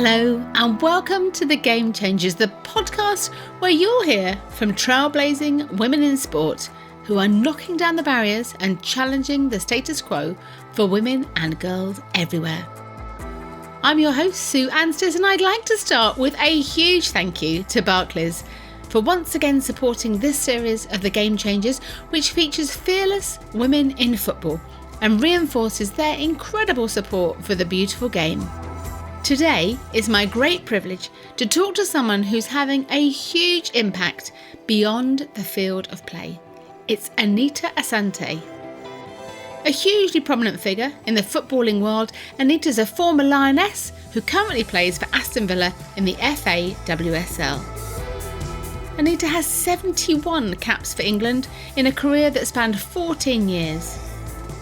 Hello and welcome to The Game Changers, the podcast where you'll hear from trailblazing women in sport who are knocking down the barriers and challenging the status quo for women and girls everywhere. I'm your host, Sue Anstiss, and I'd like to start with a huge thank you to Barclays for once again supporting this series of The Game Changers, which features fearless women in football and reinforces their incredible support for the beautiful game. Today is my great privilege to talk to someone who's having a huge impact beyond the field of play. It's Anita Asante. A hugely prominent figure in the footballing world, Anita's a former Lioness who currently plays for Aston Villa in the FA WSL. Anita has 71 caps for England in a career that spanned 14 years.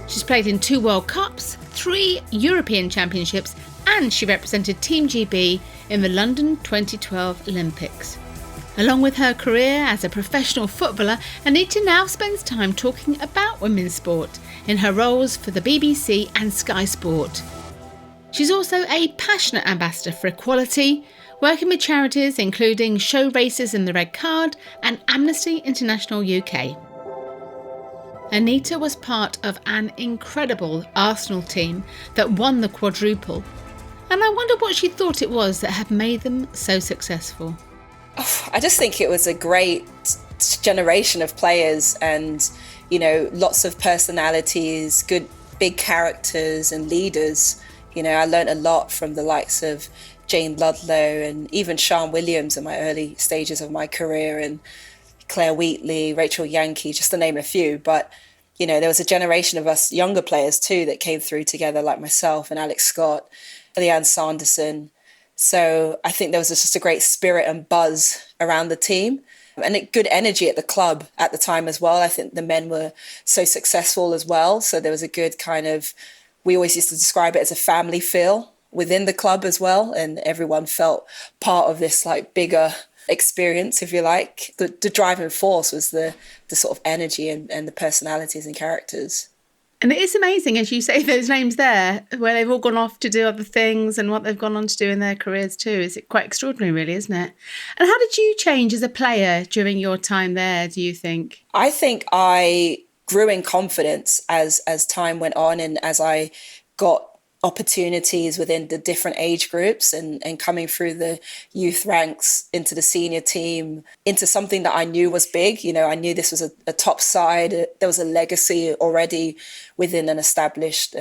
She's played in 2 World Cups, 3 European Championships, and she represented Team GB in the London 2012 Olympics. Along with her career as a professional footballer, Anita now spends time talking about women's sport in her roles for the BBC and Sky Sport. She's also a passionate ambassador for equality, working with charities including Show Races in the Red Card and Amnesty International UK. Anita was part of an incredible Arsenal team that won the quadruple. And I wonder what she thought it was that had made them so successful. I just think it was a great generation of players and, lots of personalities, good big characters and leaders. I learned a lot from the likes of Jane Ludlow and even Sian Williams in my early stages of my career, and Claire Wheatley, Rachel Yankee, just to name a few. But, there was a generation of us younger players too that came through together, like myself and Alex Scott, Leanne Sanderson. So I think there was just a great spirit and buzz around the team and a good energy at the club at the time as well. I think the men were so successful as well. So there was a good we always used to describe it as a family feel within the club as well. And everyone felt part of this bigger experience, if you like. The driving force was the sort of energy and the personalities and characters. And it is amazing, as you say, those names there, where they've all gone off to do other things and what they've gone on to do in their careers too. Is quite extraordinary, really, isn't it? And how did you change as a player during your time there, do you think? I think I grew in confidence as time went on and as I got opportunities within the different age groups and coming through the youth ranks into the senior team, into something that I knew was big. I knew this was a top side. There was a legacy already within an established,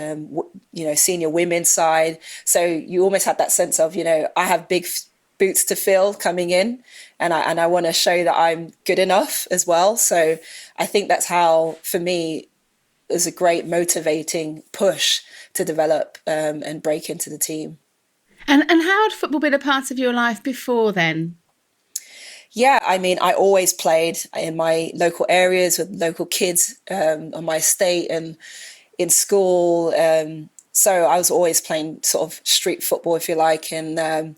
senior women's side. So you almost had that sense of, I have big boots to fill coming in and I want to show that I'm good enough as well. So I think that's how, for me, it was a great motivating push to develop and break into the team. And how had football been a part of your life before then? Yeah, I always played in my local areas with local kids on my estate and in school. So I was always playing sort of street football, if you like, and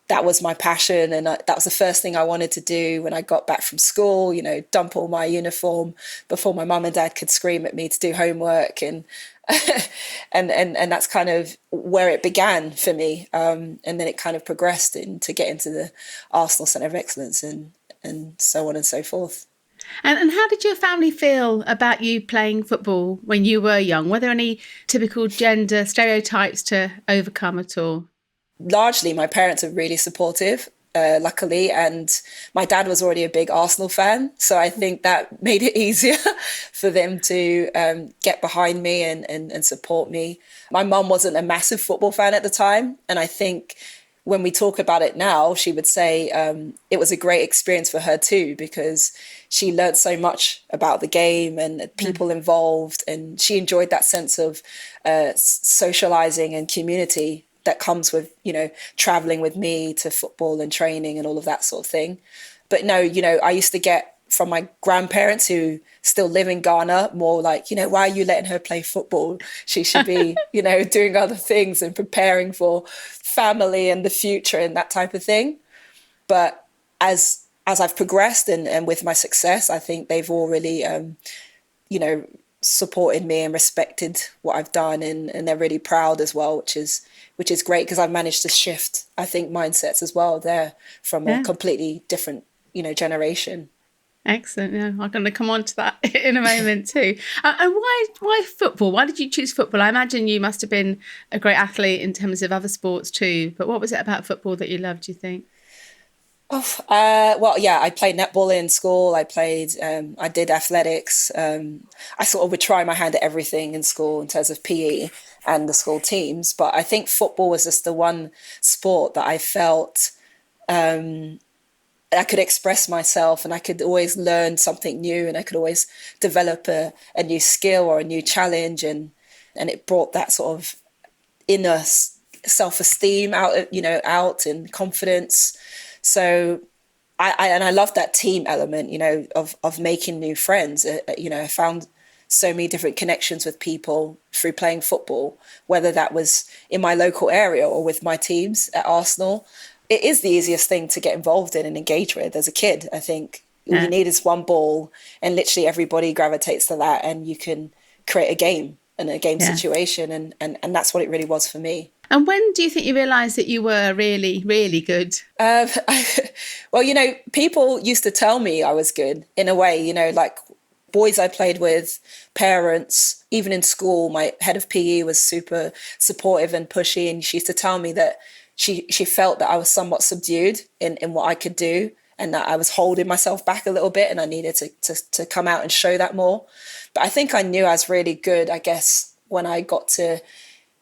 that was my passion. And that was the first thing I wanted to do when I got back from school, dump all my uniform before my mum and dad could scream at me to do homework. And and that's kind of where it began for me. And then it kind of progressed to get into the Arsenal Centre of Excellence and so on and so forth. And how did your family feel about you playing football when you were young? Were there any typical gender stereotypes to overcome at all? Largely, my parents are really supportive, luckily, and my dad was already a big Arsenal fan, so I think that made it easier for them to get behind me and support me. My mum wasn't a massive football fan at the time, and I think when we talk about it now, she would say it was a great experience for her too, because she learned so much about the game and people involved, and she enjoyed that sense of socializing and community that comes with, traveling with me to football and training and all of that sort of thing. But no, I used to get from my grandparents who still live in Ghana more like, why are you letting her play football? She should be, doing other things and preparing for family and the future and that type of thing. But as I've progressed and with my success, I think they've all really, supported me and respected what I've done, and they're really proud as well, which is great, because I've managed to shift I think, mindsets as well. They're from a completely different, generation. Excellent. Yeah, I'm going to come on to that in a moment too. And why football? Why did you choose football? I imagine you must have been a great athlete in terms of other sports too. But what was it about football that you loved, do you think? Well, yeah, I played netball in school. I did athletics. I sort of would try my hand at everything in school in terms of PE and the school teams. But I think football was just the one sport that I felt I could express myself, and I could always learn something new, and I could always develop a new skill or a new challenge. And it brought that sort of inner self-esteem out and confidence. So I love that team element, of making new friends. I found so many different connections with people through playing football, whether that was in my local area or with my teams at Arsenal. It is the easiest thing to get involved in and engage with as a kid. I think all you need is one ball, and literally everybody gravitates to that, and you can create a game and a game situation. And that's what it really was for me. And when do you think you realised that you were really, really good? Well, people used to tell me I was good in a way, like boys I played with, parents, even in school. My head of PE was super supportive and pushy, and she used to tell me that she felt that I was somewhat subdued in what I could do, and that I was holding myself back a little bit, and I needed to come out and show that more. But I think I knew I was really good, I guess, when I got to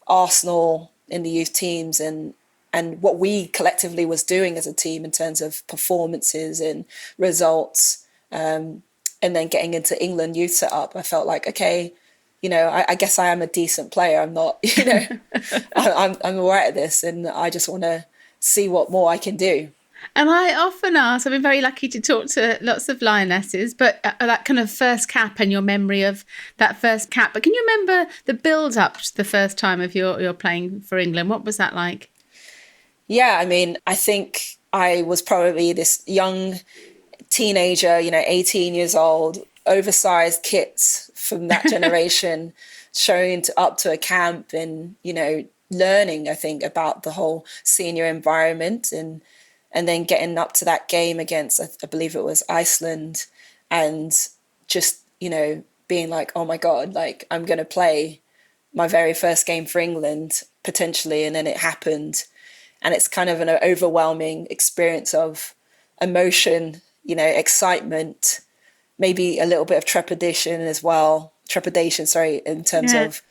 Arsenal in the youth teams, and what we collectively was doing as a team in terms of performances and results, and then getting into England youth setup. I felt like, okay, I guess I am a decent player. I'm not, I'm all right at this, and I just want to see what more I can do. And I often ask, I've been very lucky to talk to lots of lionesses, but that kind of first cap and your memory of that first cap. But can you remember the build up to the first time of your playing for England? What was that like? Yeah, I mean, I think I was probably this young teenager, 18 years old, oversized kits from that generation, showing up to a camp and, learning, I think, about the whole senior environment, and then getting up to that game against, I believe it was Iceland, and just, being like, oh my God, like I'm going to play my very first game for England potentially. And then it happened. And it's kind of an overwhelming experience of emotion, excitement, maybe a little bit of trepidation, in terms of,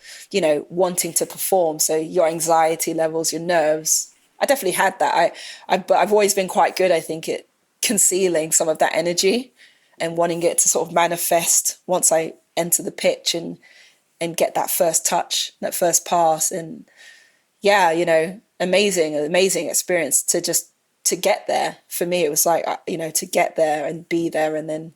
wanting to perform. So your anxiety levels, your nerves. I definitely had that. But I've always been quite good, I think, at concealing some of that energy and wanting it to sort of manifest once I enter the pitch and get that first touch, that first pass. And amazing experience to get there. For me, it was like, to get there and be there and then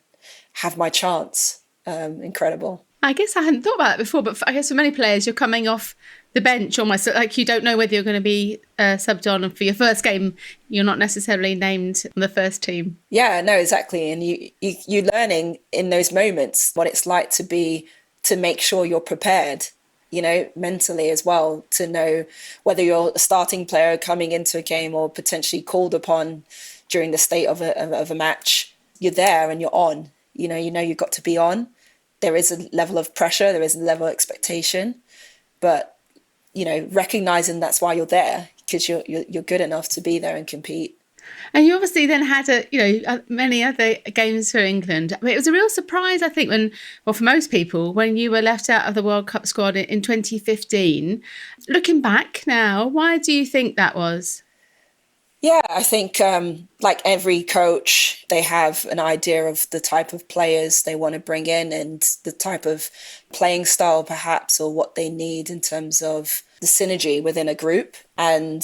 have my chance. Incredible. I guess I hadn't thought about that before, but I guess for many players, you're coming off the bench almost, like you don't know whether you're going to be subbed on, and for your first game, you're not necessarily named on the first team. Yeah, no, exactly. And you're learning in those moments what it's like to make sure you're prepared, mentally as well, to know whether you're a starting player coming into a game or potentially called upon during the state of a match. You're there and you're on. You've got to be on. There is a level of pressure, there is a level of expectation, but recognizing that's why you're there, because you're good enough to be there and compete. And you obviously then had many other games for England. I mean, it was a real surprise, I think, for most people, when you were left out of the World Cup squad in 2015. Looking back now, why do you think that was? Yeah, I think like every coach, they have an idea of the type of players they want to bring in and the type of playing style, perhaps, or what they need in terms of the synergy within a group. And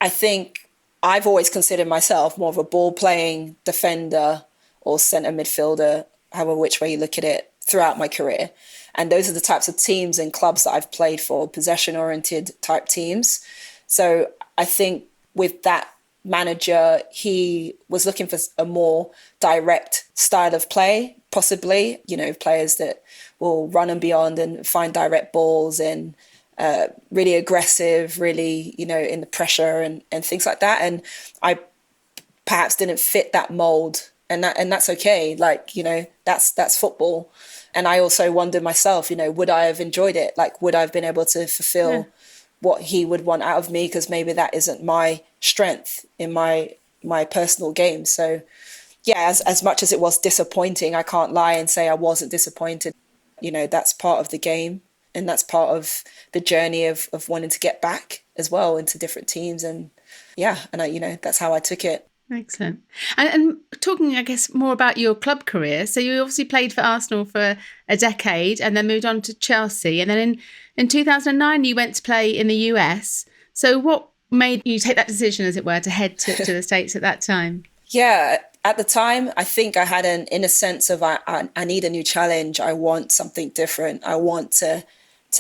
I think I've always considered myself more of a ball-playing defender or centre midfielder, however which way you look at it, throughout my career. And those are the types of teams and clubs that I've played for, possession-oriented type teams. So I think with that manager, he was looking for a more direct style of play, possibly, players that will run and beyond and find direct balls and really aggressive, really, in the pressure and things like that. And I perhaps didn't fit that mold, and that's okay. Like, that's football. And I also wondered myself, would I have enjoyed it? Like, would I have been able to fulfill what he would want out of me? Because maybe that isn't my strength in my personal game. So yeah, as much as it was disappointing, I can't lie and say I wasn't disappointed. That's part of the game, and that's part of the journey of wanting to get back as well into different teams. And yeah, and that's how I took it. Excellent. And talking, I guess, more about your club career. So you obviously played for Arsenal for a decade and then moved on to Chelsea. And then in 2009, you went to play in the US. So what made you take that decision, as it were, to head to the States at that time? Yeah, at the time, I think I had an inner sense of I need a new challenge. I want something different. I want to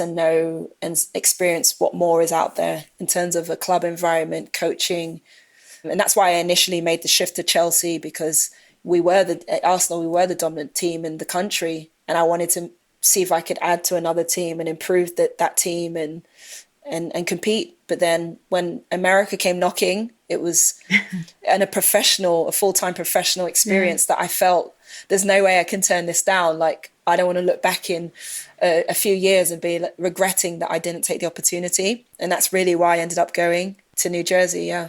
know and experience what more is out there in terms of a club environment, coaching. And that's why I initially made the shift to Chelsea, because at Arsenal, we were the dominant team in the country. And I wanted to see if I could add to another team and improve that team and compete. But then when America came knocking, it was a full-time professional experience that I felt there's no way I can turn this down. Like, I don't want to look back in a few years and be regretting that I didn't take the opportunity. And that's really why I ended up going to New Jersey. Yeah.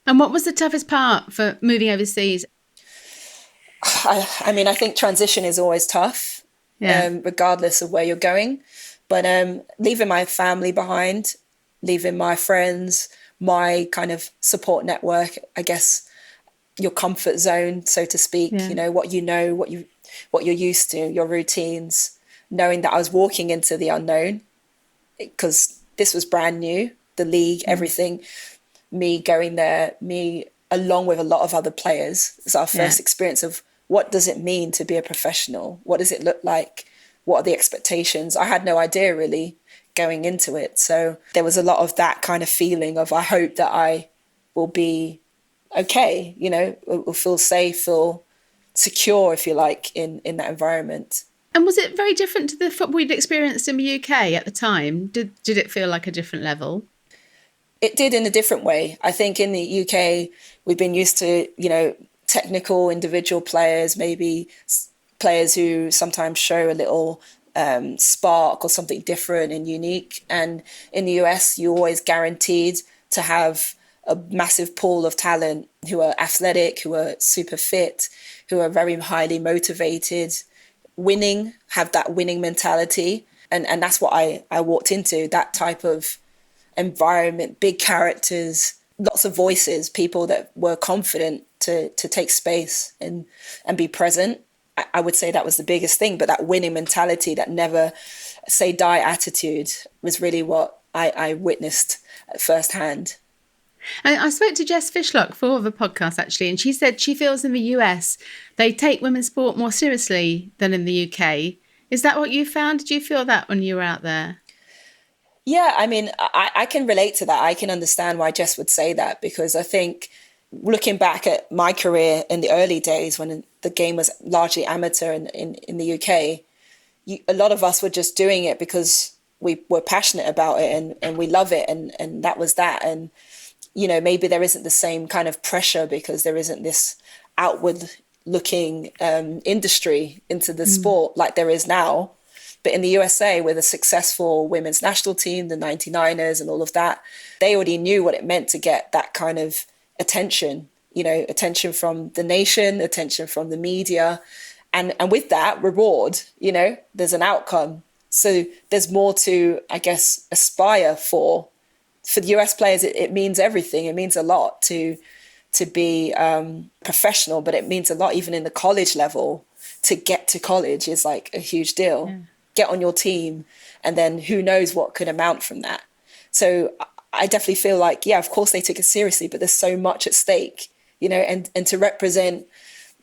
And what was the toughest part for moving overseas? I think transition is always tough, regardless of where you're going. But leaving my family behind, leaving my friends, my kind of support network, I guess your comfort zone, so to speak, what you're used to, your routines, knowing that I was walking into the unknown because this was brand new, the league, everything. Me going there, me along with a lot of other players, it's our first experience of what does it mean to be a professional? What does it look like? What are the expectations? I had no idea really going into it. So there was a lot of that kind of feeling of, I hope that I will be okay, will feel safe, feel secure, if you like, in that environment. And was it very different to the football you'd experienced in the UK at the time? Did it feel like a different level? It did, in a different way. I think in the UK, we've been used to, technical individual players, maybe players who sometimes show a little spark or something different and unique. And in the US, you're always guaranteed to have a massive pool of talent who are athletic, who are super fit, who are very highly motivated, winning, have that winning mentality. And that's what I walked into, that type of environment, big characters, lots of voices, people that were confident to take space and be present. I would say that was the biggest thing, but that winning mentality, that never say die attitude was really what I witnessed firsthand. I spoke to Jess Fishlock for the podcast, actually, and she said she feels in the US they take women's sport more seriously than in the UK. Is that what you found? Did you feel that when you were out there? Yeah, I can relate to that. I can understand why Jess would say that, because I think looking back at my career in the early days when the game was largely amateur in the UK, a lot of us were just doing it because we were passionate about it and we love it and that was that. And, maybe there isn't the same kind of pressure because there isn't this outward looking industry into the sport like there is now. But in the USA, with a successful women's national team, the 99ers and all of that, they already knew what it meant to get that kind of attention, attention from the nation, attention from the media. And with that reward, there's an outcome. So there's more to, I guess, aspire for. For the US players, it means everything. It means a lot to be professional, but it means a lot even in the college level. To get to college is like a huge deal. Yeah. Get on your team, and then who knows what could amount from that. So I definitely feel like, yeah, of course they took it seriously, but there's so much at stake, and to represent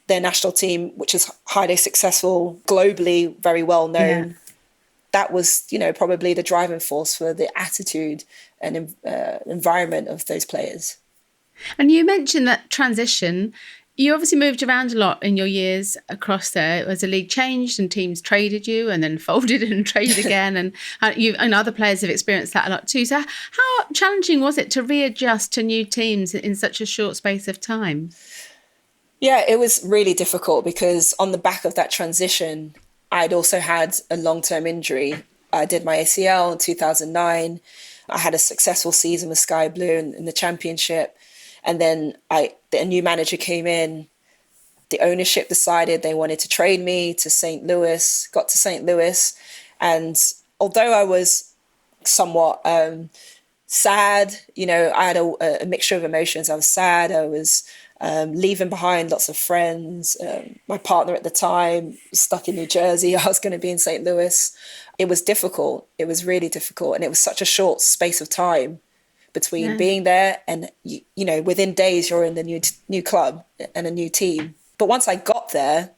their national team, which is highly successful, globally, very well known. Yeah. That was, probably the driving force for the attitude and environment of those players. And you mentioned that transition You obviously moved around a lot in your years across there as the league changed and teams traded you and then folded and traded again. And you and other players have experienced that a lot too. So how challenging was it to readjust to new teams in such a short space of time? Yeah, it was really difficult because on the back of that transition, I'd also had a long-term injury. I did my ACL in 2009. I had a successful season with Sky Blue in the championship. And then a new manager came in. The ownership decided they wanted to trade me to St. Louis, got to St. Louis. And although I was somewhat sad, I had a mixture of emotions. I was sad. I was leaving behind lots of friends. My partner at the time was stuck in New Jersey. I was going to be in St. Louis. It was difficult. It was really difficult. And it was such a short space of time between being there and, within days you're in the new club and a new team. But once I got there,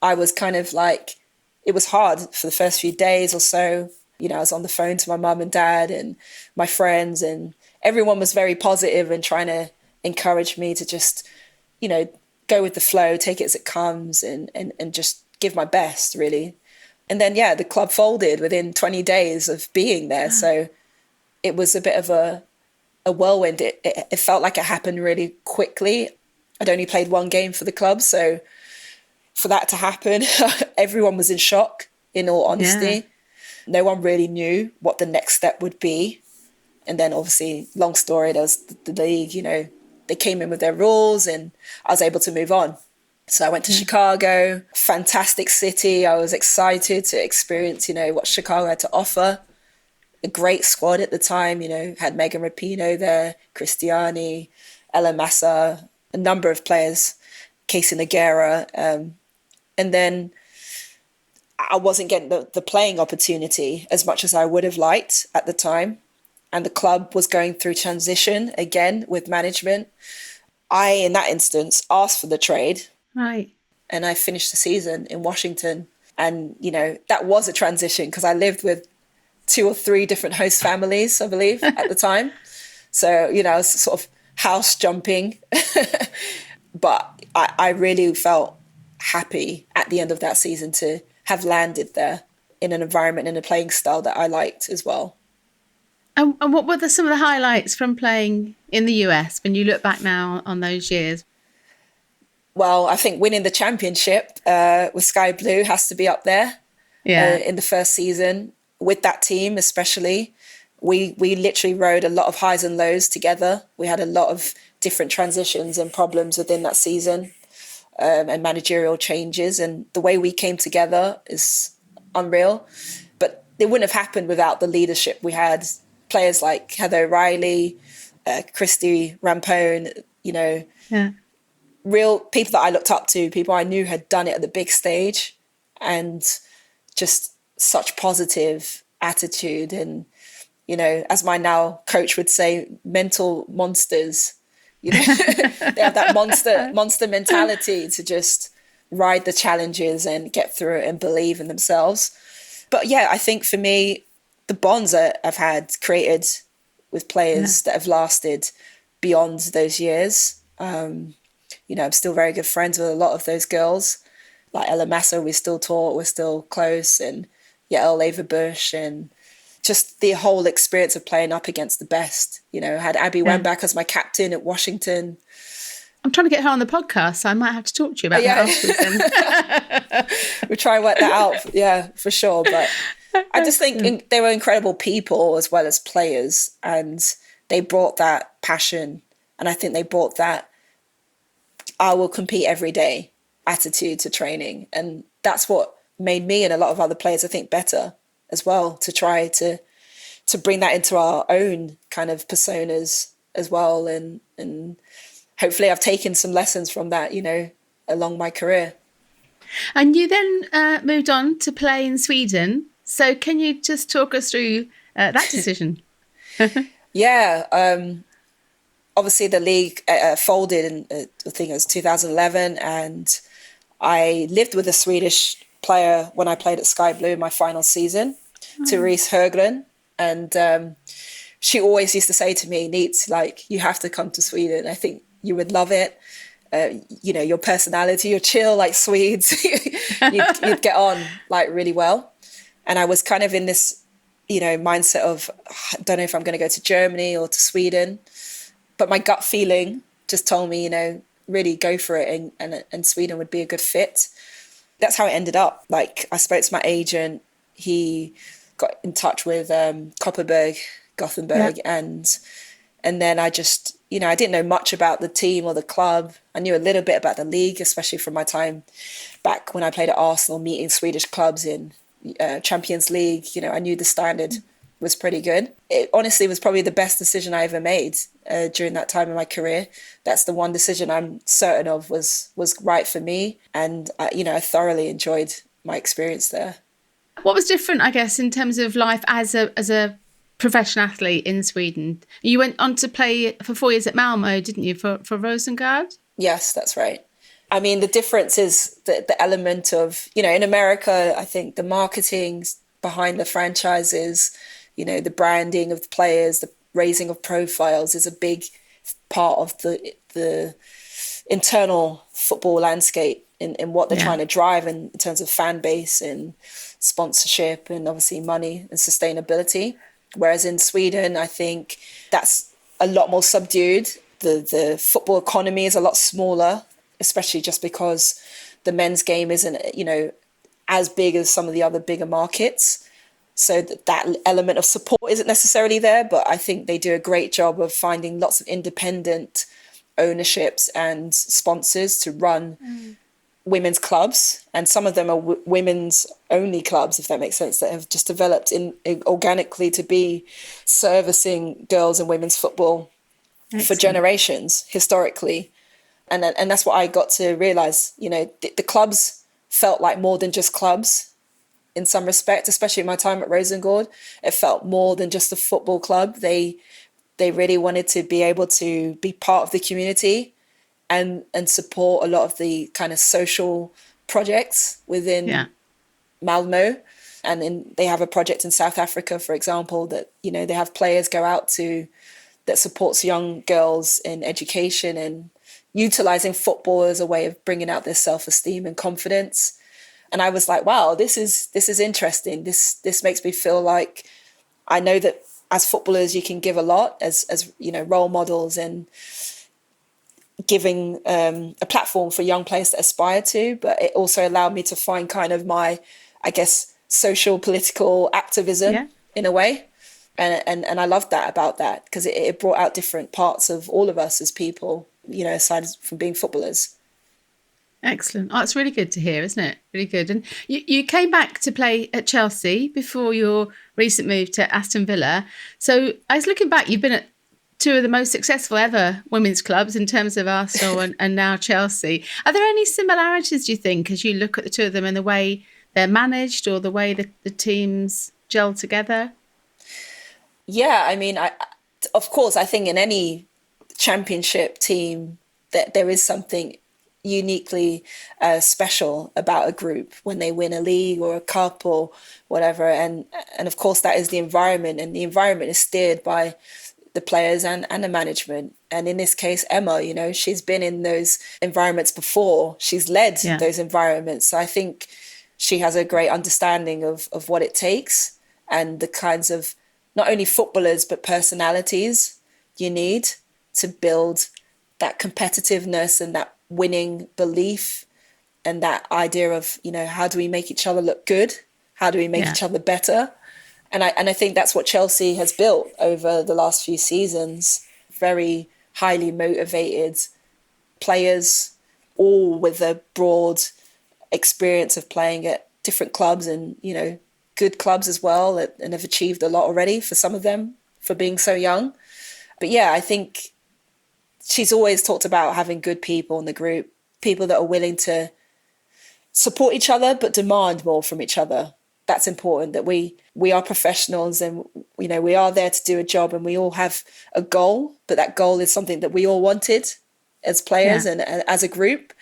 I was kind of like, it was hard for the first few days or so. I was on the phone to my mum and dad and my friends, and everyone was very positive and trying to encourage me to just, go with the flow, take it as it comes and just give my best, really. And then, the club folded within 20 days of being there. Yeah. So it was a bit of a whirlwind. It felt like it happened really quickly. I'd only played one game for the club. So for that to happen, everyone was in shock, in all honesty. Yeah. No one really knew what the next step would be. And then obviously, long story, there was the league, they came in with their rules and I was able to move on. So I went to Chicago, fantastic city. I was excited to experience, what Chicago had to offer. A great squad at the time, had Megan Rapinoe there, Cristiani, Ella Massa, a number of players, Casey Nogueira. And then I wasn't getting the playing opportunity as much as I would have liked at the time. And the club was going through transition again with management. I, in that instance, asked for the trade. Right. And I finished the season in Washington. And, that was a transition because I lived with 2 or 3 different host families, I believe, at the time. So, I was sort of house jumping. But I really felt happy at the end of that season to have landed there in an environment and a playing style that I liked as well. And what were some of the highlights from playing in the US when you look back now on those years? Well, I think winning the championship with Sky Blue has to be up there. Yeah. In the first season with that team, especially, we literally rode a lot of highs and lows together. We had a lot of different transitions and problems within that season, and managerial changes. And the way we came together is unreal. But it wouldn't have happened without the leadership. We had players like Heather O'Reilly, Christy Rampone, real people that I looked up to, people I knew had done it at the big stage, and just such positive attitude. And, as my now coach would say, mental monsters, they have that monster mentality to just ride the challenges and get through it and believe in themselves. But I think for me, the bonds that I've had created with players that have lasted beyond those years. I'm still very good friends with a lot of those girls. Like Ella Massa, we still talk, we're still close, and Yael Leverbush, and just the whole experience of playing up against the best. I had Abby Wambach as my captain at Washington. I'm trying to get her on the podcast, so I might have to talk to you about that afterwards. We'll try and work that out, for sure. But I just think they were incredible people as well as players, and they brought that passion, and I think they brought that I will compete every day attitude to training. And that's what made me and a lot of other players, I think, better as well, to try to bring that into our own kind of personas as well. And hopefully I've taken some lessons from that, along my career. And you then moved on to play in Sweden. So can you just talk us through that decision? Obviously the league folded in, I think it was 2011, and I lived with a Swedish player when I played at Sky Blue in my final season, Therese Höglen. And she always used to say to me, Neat, you have to come to Sweden. I think you would love it. your personality, you're chill like Swedes, you'd get on like really well. And I was kind of in this, mindset of, I don't know if I'm going to go to Germany or to Sweden, but my gut feeling just told me, really go for it, and Sweden would be a good fit. That's how it ended up. Like, I spoke to my agent, he got in touch with Gothenburg, and then I just, I didn't know much about the team or the club. I knew a little bit about the league, especially from my time back when I played at Arsenal, meeting Swedish clubs in Champions League. I knew the standard was pretty good. It honestly was probably the best decision I ever made during that time in my career. That's the one decision I'm certain of was right for me. And, I thoroughly enjoyed my experience there. What was different, I guess, in terms of life as a professional athlete in Sweden? You went on to play for 4 years at Malmo, didn't you, for Rosengard? Yes, that's right. I mean, the difference is the element of, in America, I think the marketing behind the franchises, the branding of the players, the raising of profiles is a big part of the internal football landscape in what they're trying to drive in terms of fan base and sponsorship and obviously money and sustainability. Whereas in Sweden, I think that's a lot more subdued. The football economy is a lot smaller, especially just because the men's game isn't, as big as some of the other bigger markets. So that element of support isn't necessarily there, but I think they do a great job of finding lots of independent ownerships and sponsors to run women's clubs. And some of them are women's only clubs, if that makes sense, that have just developed organically to be servicing girls and women's football for generations historically. And that's what I got to realize, the clubs felt like more than just clubs in some respect, especially in my time at Rosengård. It felt more than just a football club. They really wanted to be able to be part of the community and support a lot of the kind of social projects within Malmo. And then they have a project in South Africa, for example, that, they have players go out to that supports young girls in education and utilizing football as a way of bringing out their self-esteem and confidence. And I was like, wow, this is interesting. This makes me feel like I know that as footballers, you can give a lot as role models and giving a platform for young players to aspire to. But it also allowed me to find kind of my, I guess, social political activism in a way. And I loved that about that, because it brought out different parts of all of us as people, aside from being footballers. Excellent. Oh, it's really good to hear, isn't it? Really good. And you came back to play at Chelsea before your recent move to Aston Villa. So I was looking back, you've been at two of the most successful ever women's clubs in terms of Arsenal and now Chelsea. Are there any similarities, do you think, as you look at the two of them and the way they're managed or the way the teams gel together? Yeah, I mean, of course, I think in any championship team that there is something uniquely special about a group when they win a league or a cup or whatever. And of course, that is the environment, and the environment is steered by the players and the management. And in this case, Emma, she's been in those environments before. She's led those environments. So I think she has a great understanding of what it takes and the kinds of not only footballers, but personalities you need to build that competitiveness and that winning belief and that idea of, how do we make each other look good? How do we make each other better? And I think that's what Chelsea has built over the last few seasons. Very highly motivated players, all with a broad experience of playing at different clubs and, good clubs as well, and have achieved a lot already for some of them for being so young. But yeah, I think she's always talked about having good people in the group, people that are willing to support each other, but demand more from each other. That's important, that we are professionals and, we are there to do a job, and we all have a goal, but that goal is something that we all wanted as players and as a group.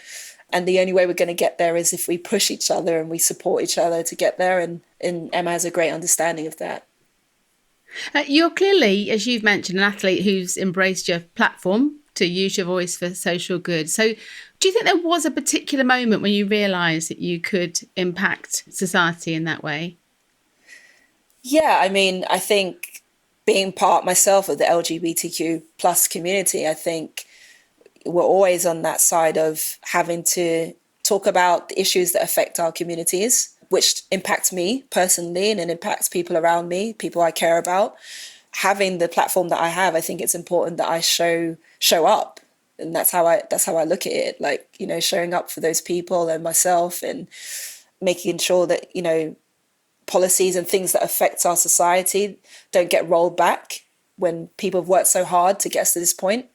And the only way we're going to get there is if we push each other and we support each other to get there. And Emma has a great understanding of that. You're clearly, as you've mentioned, an athlete who's embraced your platform to use your voice for social good. So do you think there was a particular moment when you realised that you could impact society in that way? Yeah, I mean, I think being part myself of the LGBTQ plus community, I think we're always on that side of having to talk about the issues that affect our communities, which impacts me personally and it impacts people around me, people I care about. Having the platform that I have, I think it's important that I show up. And that's how I look at it, like, you know, showing up for those people and myself and making sure that, you know, policies and things that affect our society don't get rolled back when people have worked so hard to get us to this point.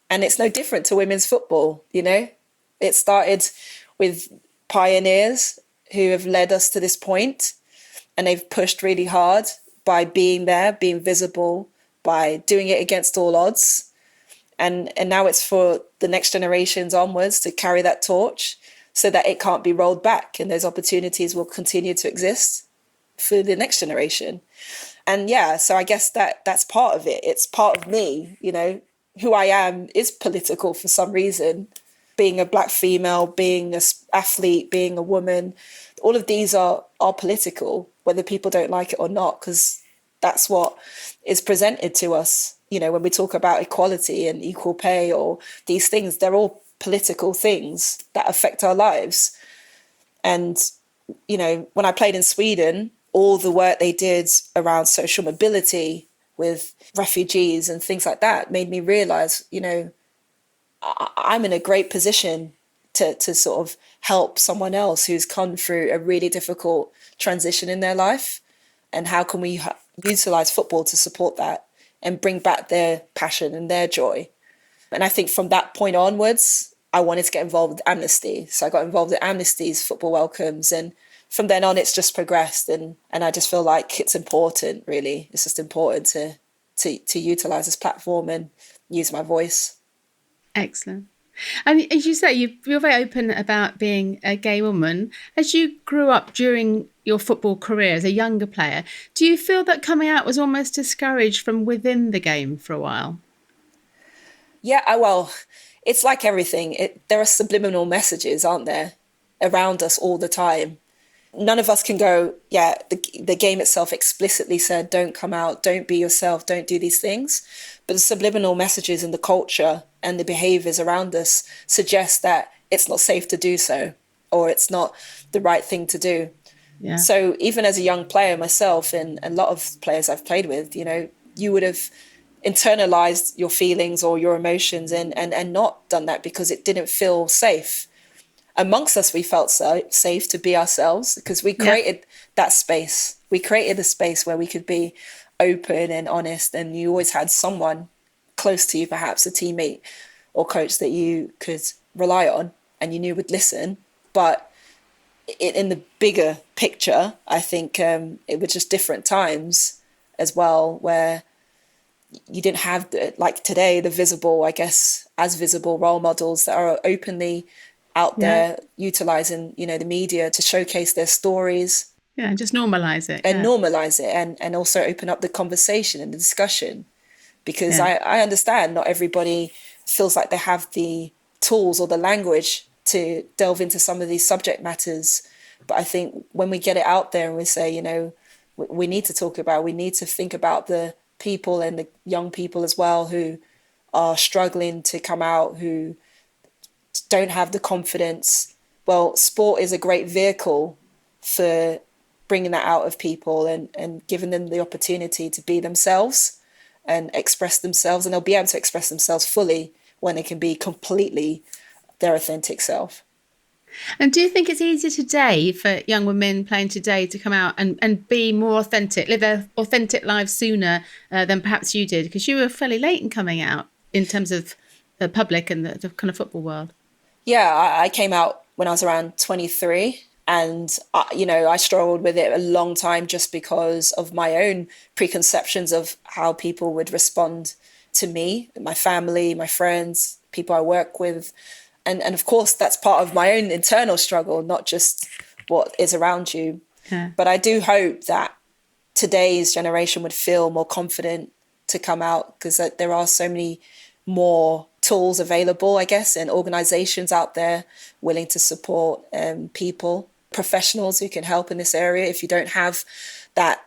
And it's no different to women's football, you know. It started with pioneers who have led us to this point, and they've pushed really hard by being there, being visible, by doing it against all odds. And now it's for the next generations onwards to carry that torch so that it can't be rolled back and those opportunities will continue to exist for the next generation. And yeah, so I guess that's part of it. It's part of me, you know. Who I am is political for some reason. Being a black female, being an athlete, being a woman, all of these are political, whether people don't like it or not, because that's what is presented to us. You know, when we talk about equality and equal pay or these things, they're all political things that affect our lives. And, you know, when I played in Sweden, all the work they did around social mobility with refugees and things like that made me realize, you know, I'm in a great position to sort of help someone else who's come through a really difficult transition in their life. And how can we utilize football to support that and bring back their passion and their joy? And I think from that point onwards, I wanted to get involved with Amnesty. So I got involved with Amnesty's football welcomes. And from then on, it's just progressed. And I just feel like it's important, really. It's just important to utilize this platform and use my voice. Excellent. And as you say, you're very open about being a gay woman. As you grew up during your football career as a younger player, do you feel that coming out was almost discouraged from within the game for a while? Yeah, well, it's like everything. There are subliminal messages, aren't there, around us all the time. None of us can go, yeah, the game itself explicitly said, don't come out, don't be yourself, don't do these things. But the subliminal messages in the culture and the behaviors around us suggest that it's not safe to do so, or it's not the right thing to do. Yeah. So even as a young player myself, and a lot of players I've played with, you know, you would have internalized your feelings or your emotions and not done that because it didn't feel safe. Amongst us, we felt safe to be ourselves because we created that space. We created a space where we could be open and honest, and you always had someone close to you, perhaps a teammate or coach that you could rely on and you knew would listen. But in the bigger picture, I think it was just different times as well, where you didn't have, like today, the visible, I guess, as visible role models that are openly out there utilizing, you know, the media to showcase their stories. Yeah, just normalize it. And normalize it and also open up the conversation and the discussion. Because I understand not everybody feels like they have the tools or the language to delve into some of these subject matters. But I think when we get it out there and we say, you know, we need to talk about, we need to think about the people and the young people as well who are struggling to come out, who don't have the confidence. Well, sport is a great vehicle for bringing that out of people and giving them the opportunity to be themselves and express themselves, and they'll be able to express themselves fully when they can be completely their authentic self. And do you think it's easier today for young women playing today to come out and be more authentic, live their authentic lives sooner than perhaps you did? Because you were fairly late in coming out in terms of the public and the kind of football world. Yeah, I came out when I was around 23. And, you know, I struggled with it a long time just because of my own preconceptions of how people would respond to me, my family, my friends, people I work with. And of course, that's part of my own internal struggle, not just what is around you. Yeah. But I do hope that today's generation would feel more confident to come out, because there are so many more tools available, I guess, and organizations out there willing to support people, professionals who can help in this area if you don't have that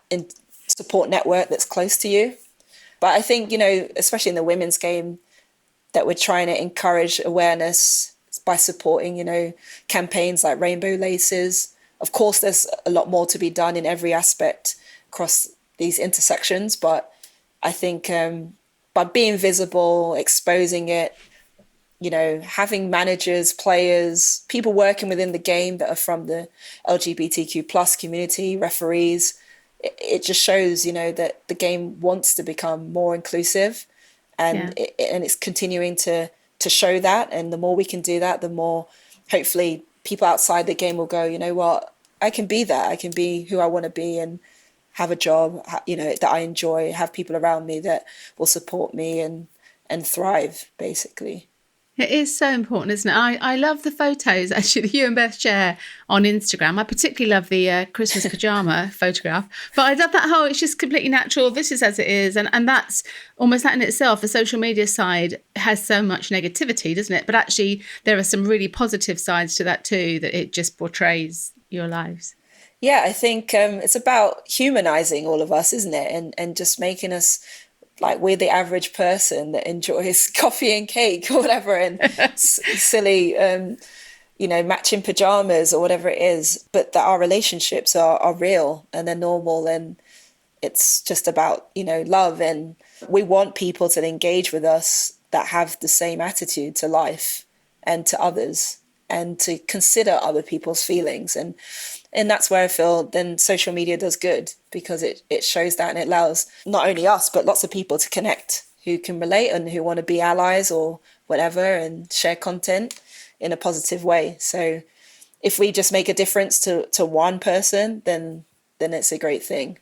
support network that's close to you. But I think, especially in the women's game, that we're trying to encourage awareness by supporting, campaigns like Rainbow Laces. Of course, there's a lot more to be done in every aspect across these intersections, but I think by being visible, exposing it, having managers, players, people working within the game that are from the LGBTQ plus community, referees, it just shows, that the game wants to become more inclusive, and it's continuing to show that. And the more we can do that, the more hopefully people outside the game will go, you know what, I can be that. I can be who I want to be and have a job, that I enjoy, have people around me that will support me and thrive, basically. It is so important, isn't it? I love the photos, actually, that you and Beth share on Instagram. I particularly love the Christmas pajama photograph. But I love that whole, it's just completely natural. This is as it is. And that's almost that in itself. The social media side has so much negativity, doesn't it? But actually, there are some really positive sides to that too, that it just portrays your lives. Yeah, I think it's about humanizing all of us, isn't it? And just making us like we're the average person that enjoys coffee and cake or whatever, and silly, matching pajamas or whatever it is, but that our relationships are real and they're normal, and it's just about, love. And we want people to engage with us that have the same attitude to life and to others, and to consider other people's feelings. And that's where I feel then social media does good, because it shows that, and it allows not only us, but lots of people to connect who can relate and who want to be allies or whatever and share content in a positive way. So if we just make a difference to one person, then it's a great thing.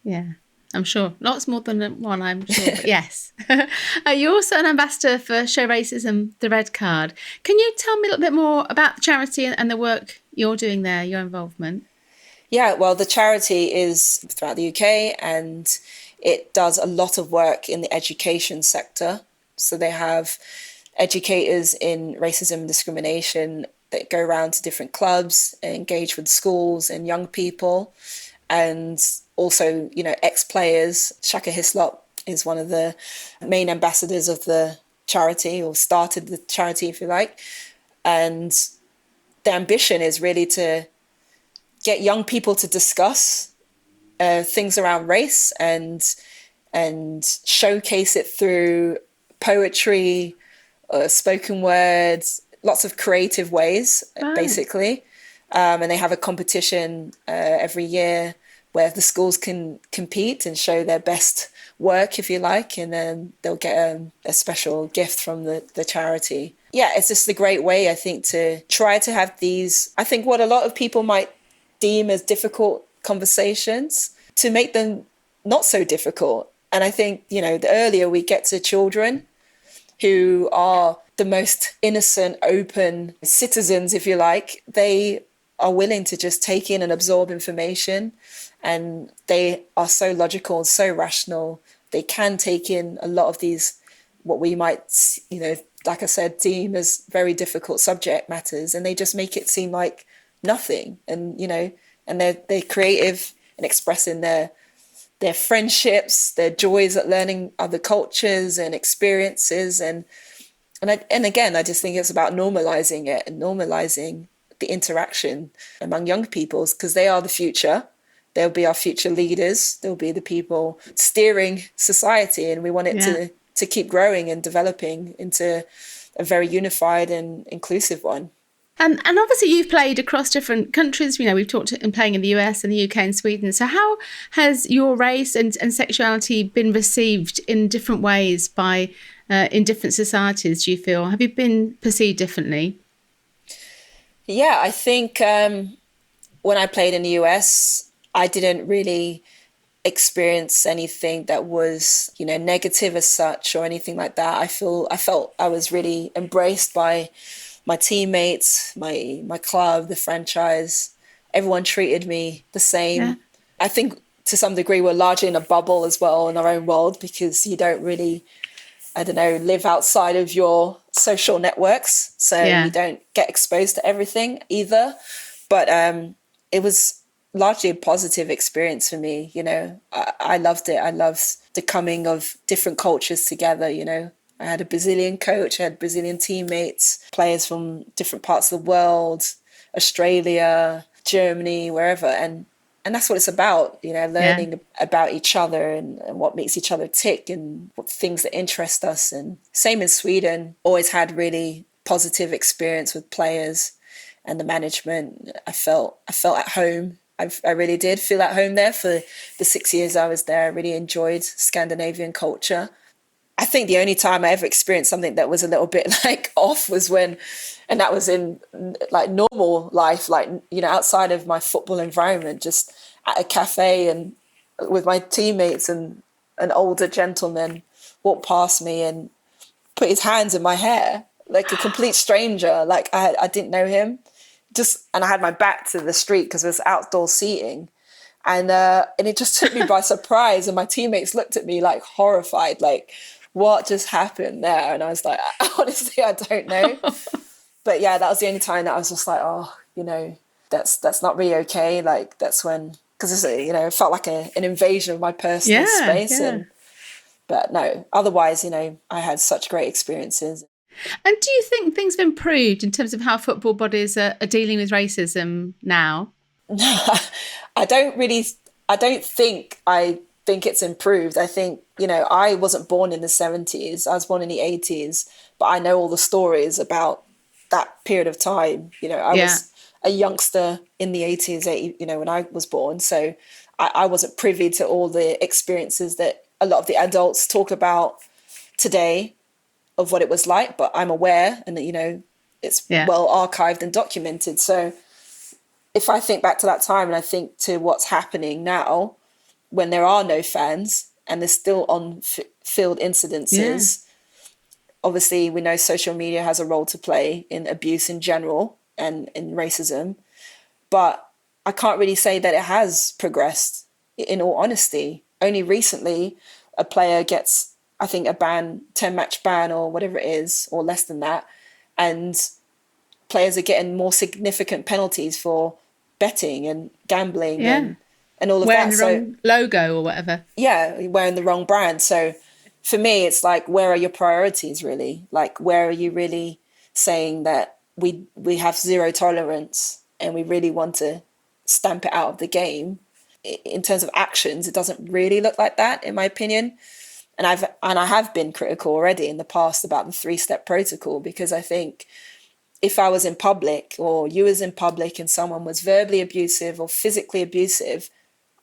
Yeah, I'm sure. Lots more than one, I'm sure. But yes. You're also an ambassador for Show Racism, the Red Card. Can you tell me a little bit more about the charity and the work you're doing there, your involvement? Yeah, well, the charity is throughout the UK, and it does a lot of work in the education sector. So they have educators in racism and discrimination that go around to different clubs and engage with schools and young people. And also, ex-players. Shaka Hislop is one of the main ambassadors of the charity, or started the charity, if you like. And the ambition is really to get young people to discuss things around race and showcase it through poetry, spoken words, lots of creative ways, basically. And they have a competition every year where the schools can compete and show their best work, if you like, and then they'll get a special gift from the charity. Yeah, it's just a great way, I think, to try to have these, I think what a lot of people might deem as difficult conversations, to make them not so difficult. And I think, the earlier we get to children, who are the most innocent, open citizens, if you like, they are willing to just take in and absorb information, and they are so logical and so rational. They can take in a lot of these, what we might, like I said, deem as very difficult subject matters, and they just make it seem like nothing. And, and they're creative in expressing their friendships, their joys at learning other cultures and experiences. And again, I just think it's about normalizing it and normalizing the interaction among young people, because they are the future. They'll be our future leaders. They'll be the people steering society, and we want it to keep growing and developing into a very unified and inclusive one. And obviously you've played across different countries. We've talked in playing in the US and the UK and Sweden. So how has your race and sexuality been received in different ways by in different societies, do you feel? Have you been perceived differently? Yeah, I think when I played in the US, I didn't really experience anything that was, negative as such or anything like that. I felt I was really embraced by my teammates, my club, the franchise. Everyone treated me the same. Yeah. I think to some degree we're largely in a bubble as well in our own world, because you don't really, I don't know, live outside of your social networks. So you don't get exposed to everything either. But it was largely a positive experience for me. You know, I loved it. I loved the coming of different cultures together, you know. I had a Brazilian coach, I had Brazilian teammates, players from different parts of the world, Australia, Germany, wherever. And that's what it's about, you know, learning about each other and what makes each other tick and what things that interest us. And same in Sweden, always had really positive experience with players and the management. I felt at home. I really did feel at home there for the 6 years I was there. I really enjoyed Scandinavian culture. I think the only time I ever experienced something that was a little bit like off was when, and that was in like normal life, like, you know, outside of my football environment, just at a cafe and with my teammates, and an older gentleman walked past me and put his hands in my hair, like a complete stranger. Like I didn't know him. And I had my back to the street because it was outdoor seating. And it just took me by surprise. And my teammates looked at me like horrified, like, what just happened there? And I was like, honestly, I don't know. But yeah, that was the only time that I was just like, oh, you know, that's not really okay. Like that's when, because, you know, it felt like an invasion of my personal space. Yeah. But no, otherwise, you know, I had such great experiences. And do you think things have improved in terms of how football bodies are dealing with racism now? I don't think it's improved. I think, you know, I wasn't born in the 70s. I was born in the 80s, but I know all the stories about that period of time. You know, I was a youngster in the 80s, you know, when I was born. So I wasn't privy to all the experiences that a lot of the adults talk about today of what it was like, but I'm aware, and you know, it's well archived and documented. So if I think back to that time and I think to what's happening now, when there are no fans and there's still on-field incidences, obviously we know social media has a role to play in abuse in general and in racism, but I can't really say that it has progressed, in all honesty. Only recently a player gets, I think, a 10-match ban or whatever it is, or less than that. And players are getting more significant penalties for betting and gambling and all of wearing that. The wrong logo or whatever. Yeah, wearing the wrong brand. So for me, it's like, where are your priorities really? Like, where are you really saying that we have zero tolerance and we really want to stamp it out of the game? In terms of actions, it doesn't really look like that, in my opinion. And I have been critical already in the past about the 3-step protocol, because I think if I was in public, or you was in public, and someone was verbally abusive or physically abusive,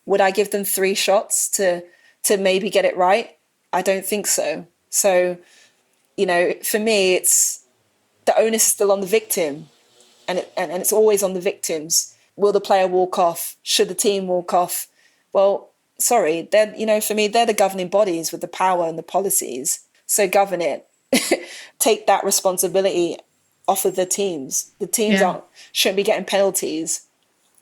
would I give them 3 shots to maybe get it right? I don't think so. So, you know, for me, it's the onus is still on the victim, and it's always on the victims. Will the player walk off? Should the team walk off? Well, sorry, for me, they're the governing bodies with the power and the policies. So govern it. Take that responsibility off of the teams. The teams shouldn't be getting penalties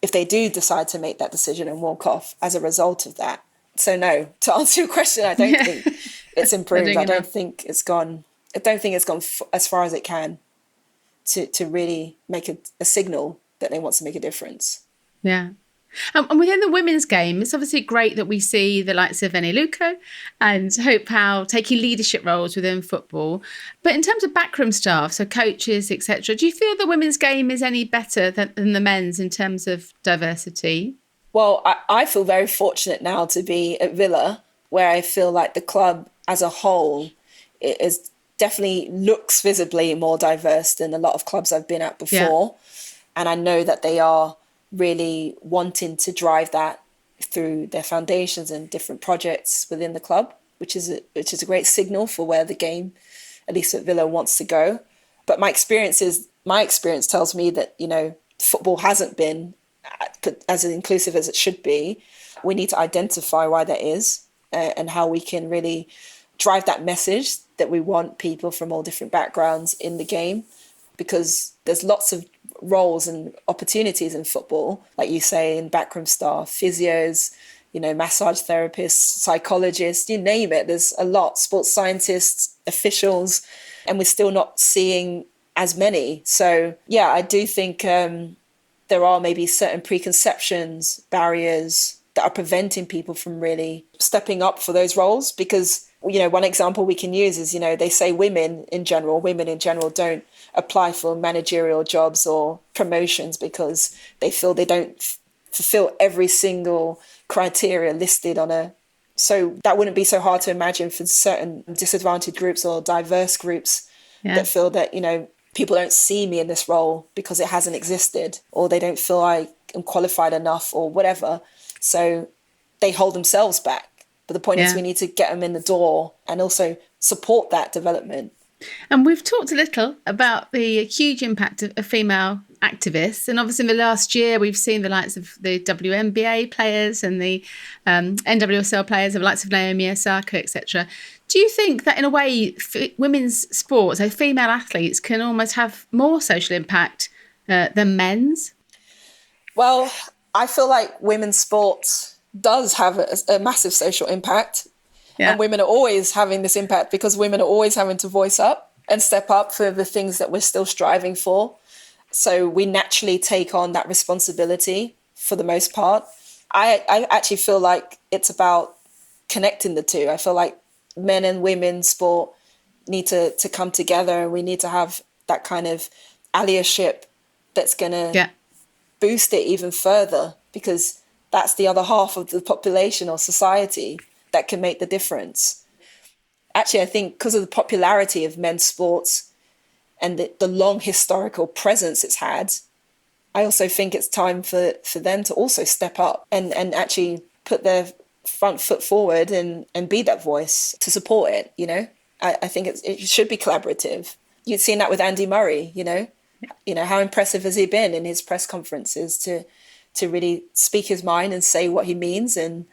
if they do decide to make that decision and walk off as a result of that. So no, to answer your question, I don't think it's improved. I don't think it's gone as far as it can to really make a signal that they want to make a difference. Yeah. And within the women's game, it's obviously great that we see the likes of Eni Luco and Hope Powell taking leadership roles within football. But in terms of backroom staff, so coaches, etc., do you feel the women's game is any better than the men's in terms of diversity? Well, I feel very fortunate now to be at Villa, where I feel like the club as a whole is definitely looks visibly more diverse than a lot of clubs I've been at before. And I know that they are really wanting to drive that through their foundations and different projects within the club, which is a great signal for where the game, at least at Villa, wants to go. But my experience tells me that, you know, football hasn't been as inclusive as it should be. We need to identify why that is, and how we can really drive that message that we want people from all different backgrounds in the game, because there's lots of roles and opportunities in football, like you say, in backroom staff, physios, massage therapists, psychologists, you name it. There's a lot, sports scientists, officials, and we're still not seeing as many. So yeah, I do think there are maybe certain preconceptions, barriers that are preventing people from really stepping up for those roles. Because, one example we can use is, they say women in general don't apply for managerial jobs or promotions because they feel they don't fulfill every single criteria listed so that wouldn't be so hard to imagine for certain disadvantaged groups or diverse groups that feel that, people don't see me in this role because it hasn't existed, or they don't feel I am qualified enough or whatever. So they hold themselves back. But the point is we need to get them in the door and also support that development. And we've talked a little about the huge impact of female activists. And obviously in the last year, we've seen the likes of the WNBA players and the NWSL players, the likes of Naomi Osaka, etc. Do you think that in a way, women's sports, so female athletes, can almost have more social impact than men's? Well, I feel like women's sports does have a massive social impact. Yeah. And women are always having this impact because women are always having to voice up and step up for the things that we're still striving for. So we naturally take on that responsibility for the most part. I actually feel like it's about connecting the two. I feel like men and women sport need to come together, and we need to have that kind of allyship that's going to boost it even further, because that's the other half of the population or society that can make the difference. Actually, I think because of the popularity of men's sports and the long historical presence it's had, I also think it's time for them to also step up and actually put their front foot forward and be that voice to support it, I think it should be collaborative. You'd seen that with Andy Murray, how impressive has he been in his press conferences to really speak his mind and say what he means and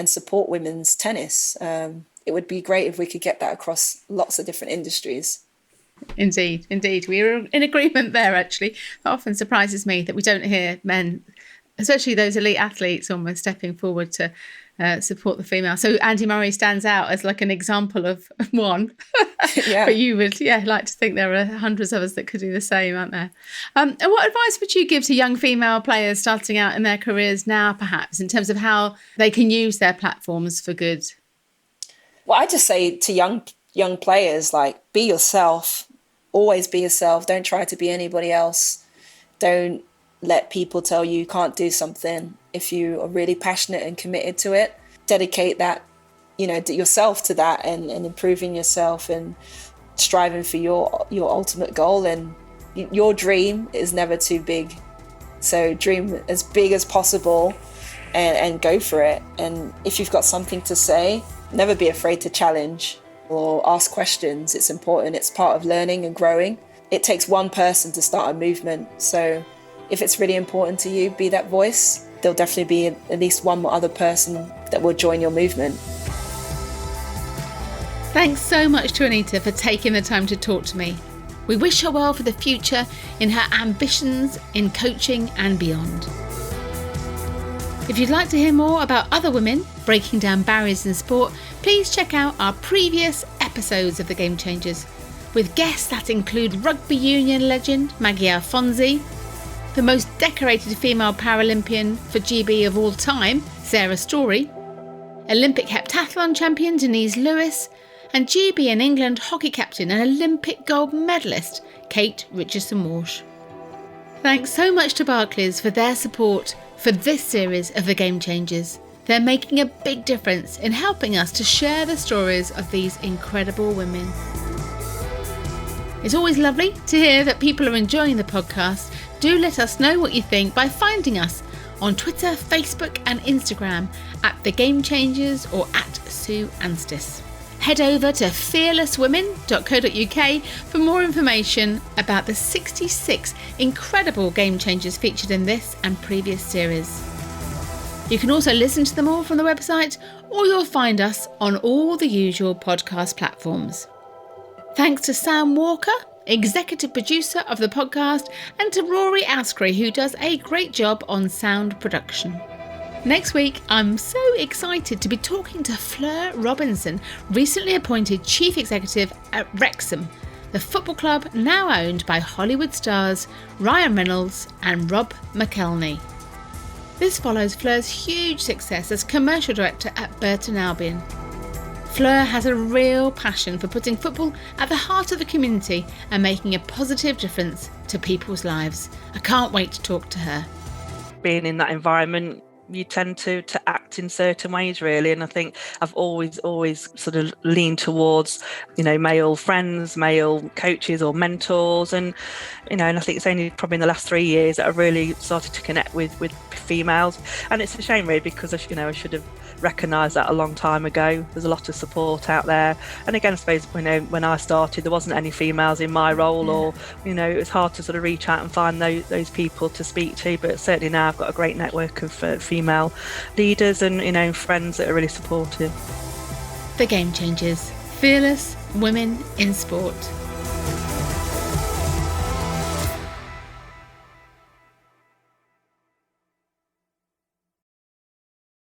support women's tennis. It would be great if we could get that across lots of different industries. Indeed. We're in agreement there, actually. It often surprises me that we don't hear men, especially those elite athletes, almost stepping forward to support the female. So Andy Murray stands out as like an example of one. But you would, like to think there are hundreds of us that could do the same, aren't there? And what advice would you give to young female players starting out in their careers now, perhaps, in terms of how they can use their platforms for good? Well, I just say to young players, be yourself. Always be yourself. Don't try to be anybody else. Don't let people tell you can't do something. If you are really passionate and committed to it, dedicate that, yourself to that and improving yourself and striving for your ultimate goal. And your dream is never too big. So dream as big as possible and go for it. And if you've got something to say, never be afraid to challenge or ask questions. It's important. It's part of learning and growing. It takes one person to start a movement. So if it's really important to you, be that voice. There'll definitely be at least one more other person that will join your movement. Thanks so much to Anita for taking the time to talk to me. We wish her well for the future in her ambitions in coaching and beyond. If you'd like to hear more about other women breaking down barriers in sport, please check out our previous episodes of The Game Changers, with guests that include rugby union legend Maggie Alfonsi, the most decorated female Paralympian for GB of all time, Sarah Story, Olympic heptathlon champion Denise Lewis, and GB and England hockey captain and Olympic gold medalist Kate Richardson-Walsh. Thanks so much to Barclays for their support for this series of The Game Changers. They're making a big difference in helping us to share the stories of these incredible women. It's always lovely to hear that people are enjoying the podcast. Do let us know what you think by finding us on Twitter, Facebook and Instagram at The Game Changers or at Sue Anstiss. Head over to fearlesswomen.co.uk for more information about the 66 incredible Game Changers featured in this and previous series. You can also listen to them all from the website, or you'll find us on all the usual podcast platforms. Thanks to Sam Walker, executive producer of the podcast, and to Rory Ascree, who does a great job on sound production. Next week, I'm so excited to be talking to Fleur Robinson, recently appointed Chief Executive at Wrexham, the football club now owned by Hollywood stars Ryan Reynolds and Rob McElhenney. This follows Fleur's huge success as commercial director at Burton Albion. Fleur has a real passion for putting football at the heart of the community and making a positive difference to people's lives. I can't wait to talk to her. Being in that environment, you tend to act in certain ways, really. And I think I've always sort of leaned towards, male friends, male coaches or mentors. And I think it's only probably in the last 3 years that I've really started to connect with females. And it's a shame, really, because I should have recognised that a long time ago. There's a lot of support out there. And again, I suppose, when I started, there wasn't any females in my role, or, it was hard to sort of reach out and find those people to speak to. But certainly now I've got a great network of female leaders and, friends that are really supportive. The Game Changers, fearless women in sport.